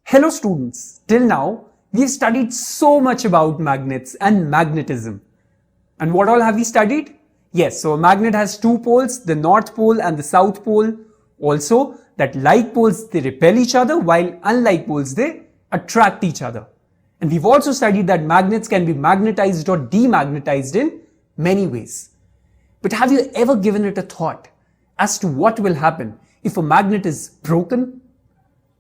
Hello students, till now we've studied so much about magnets and magnetism. And what all have we studied? Yes, so a magnet has two poles, the north pole and the south pole. Also, that like poles they repel each other while unlike poles they attract each other. And we've also studied that magnets can be magnetized or demagnetized in many ways. But have you ever given it a thought as to what will happen if a magnet is broken?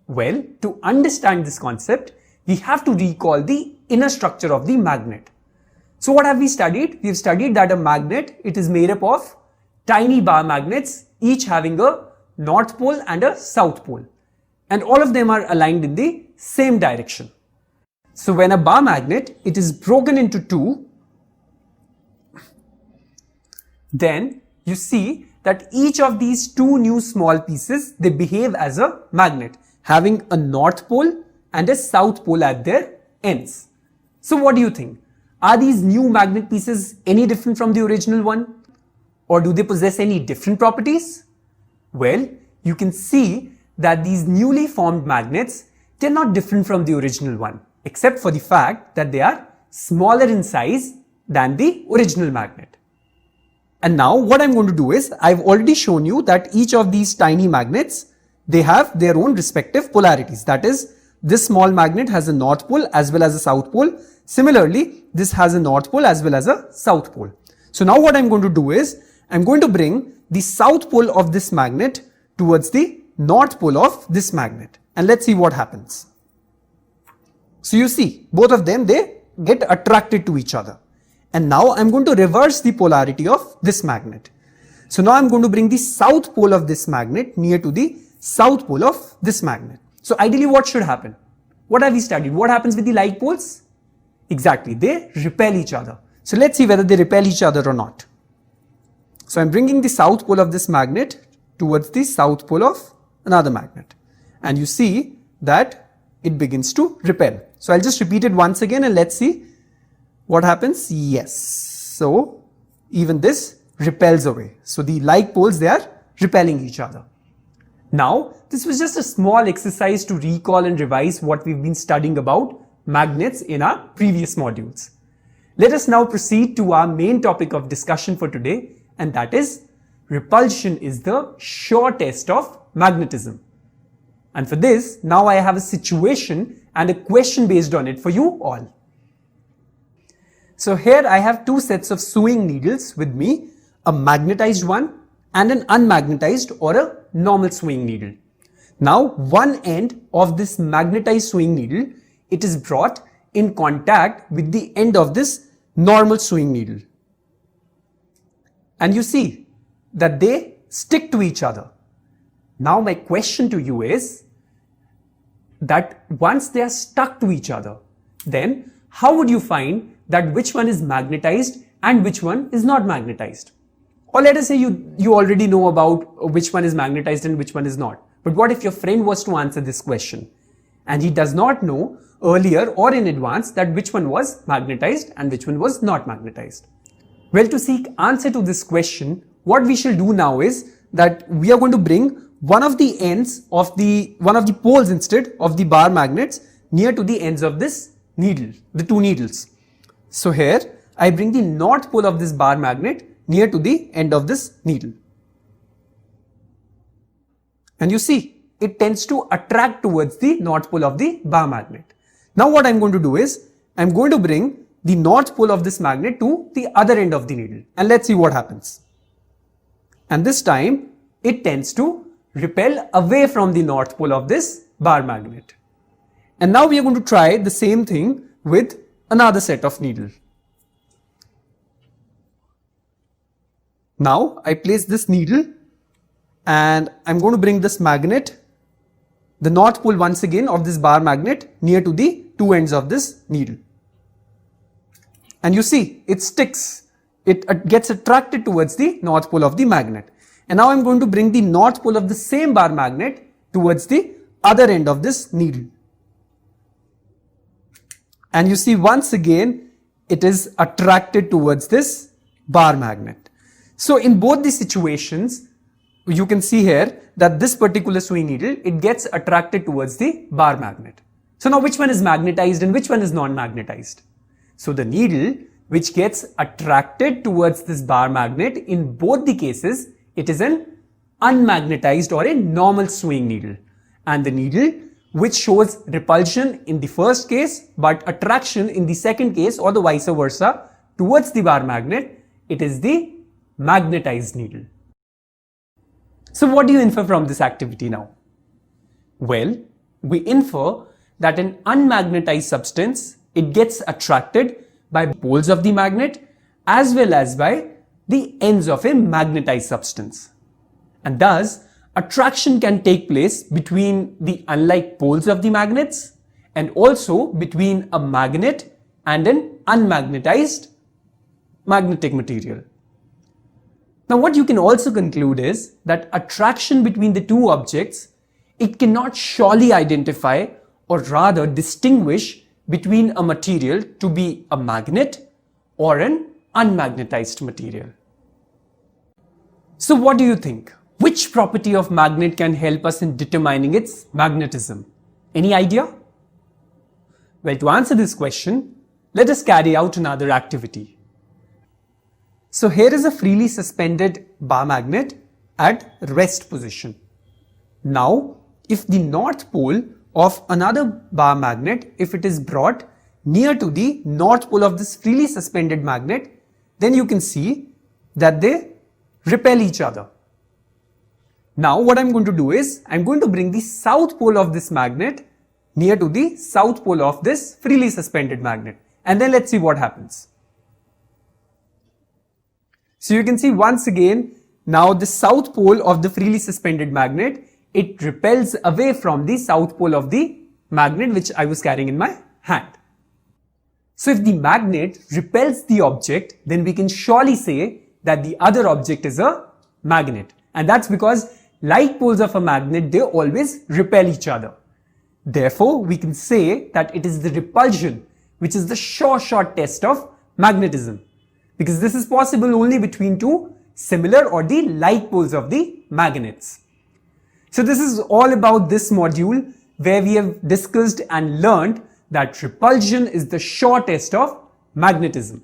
Well, to understand this concept, we have to recall the inner structure of the magnet. So what have we studied? We've studied that a magnet, it is made up of tiny bar magnets, each having a north pole and a south pole. And all of them are aligned in the same direction. So when a bar magnet, it is broken into two, then you see that each of these two new small pieces, they behave as a magnet, having a north pole and a south pole at their ends. So what do you think? Are these new magnet pieces any different from the original one? Or do they possess any different properties? Well, you can see that these newly formed magnets, they're not different from the original one, except for the fact that they are smaller in size than the original magnet. And now what I'm going to do is, I've already shown you that each of these tiny magnets, they have their own respective polarities. That is, this small magnet has a north pole as well as a south pole. Similarly, this has a north pole as well as a south pole. So now what I'm going to do is, I'm going to bring the south pole of this magnet towards the north pole of this magnet. And let's see what happens. So you see, both of them, they get attracted to each other. And now I'm going to reverse the polarity of this magnet. So now I'm going to bring the south pole of this magnet near to the south pole of this magnet. So ideally what should happen? What have we studied? What happens with the like poles? Exactly, they repel each other. So let's see whether they repel each other or not. So I'm bringing the south pole of this magnet towards the south pole of another magnet. And you see that it begins to repel. So I'll just repeat it once again and let's see what happens. Yes. So even this repels away. So the like poles, they are repelling each other. Now, this was just a small exercise to recall and revise what we've been studying about magnets in our previous modules. Let us now proceed to our main topic of discussion for today, and that is repulsion is the sure test of magnetism. And for this, now I have a situation and a question based on it for you all. So here I have two sets of sewing needles with me, a magnetized one and an unmagnetized or a normal sewing needle. Now one end of this magnetized sewing needle, it is brought in contact with the end of this normal sewing needle. And you see that they stick to each other. Now my question to you is that once they are stuck to each other, then how would you find that which one is magnetized and which one is not magnetized? Or let us say you already know about which one is magnetized and which one is not. But what if your friend was to answer this question and he does not know earlier or in advance that which one was magnetized and which one was not magnetized? Well, to seek answer to this question, what we shall do now is that we are going to bring one of the ends of one of the poles instead of the bar magnets near to the ends of this needle, the two needles. So here I bring the north pole of this bar magnet near to the end of this needle. And you see, it tends to attract towards the north pole of the bar magnet. Now what I'm going to do is, I'm going to bring the north pole of this magnet to the other end of the needle. And let's see what happens. And this time, it tends to repel away from the north pole of this bar magnet. And now we are going to try the same thing with another set of needle. Now I place this needle and I'm going to bring this magnet, the north pole once again of this bar magnet near to the two ends of this needle. And you see, it sticks, it gets attracted towards the north pole of the magnet. And now I'm going to bring the north pole of the same bar magnet towards the other end of this needle. And you see, once again, it is attracted towards this bar magnet. So in both the situations, you can see here that this particular sewing needle, it gets attracted towards the bar magnet. So now which one is magnetized and which one is non-magnetized? So the needle which gets attracted towards this bar magnet, in both the cases, it is an unmagnetized or a normal swaying needle. And the needle which shows repulsion in the first case but attraction in the second case, or the vice versa, towards the bar magnet, it is the magnetized needle. So what do you infer from this activity now? Well, we infer that an unmagnetized substance, it gets attracted by poles of the magnet as well as by the ends of a magnetized substance. And thus, attraction can take place between the unlike poles of the magnets and also between a magnet and an unmagnetized magnetic material. Now what you can also conclude is that attraction between the two objects, it cannot surely identify or rather distinguish between a material to be a magnet or an unmagnetized material. So what do you think? Which property of magnet can help us in determining its magnetism? Any idea? Well, to answer this question, let us carry out another activity. So here is a freely suspended bar magnet at rest position. Now, if the north pole of another bar magnet, if it is brought near to the north pole of this freely suspended magnet, then you can see that they repel each other. Now what I'm going to do is, I'm going to bring the south pole of this magnet near to the south pole of this freely suspended magnet, and then let's see what happens. So you can see once again, now the south pole of the freely suspended magnet, it repels away from the south pole of the magnet which I was carrying in my hand. So if the magnet repels the object, then we can surely say that the other object is a magnet. And that's because like poles of a magnet, they always repel each other. Therefore, we can say that it is the repulsion which is the sure shot test of magnetism, because this is possible only between two similar or the like poles of the magnets. So this is all about this module, where we have discussed and learned that repulsion is the sure test of magnetism.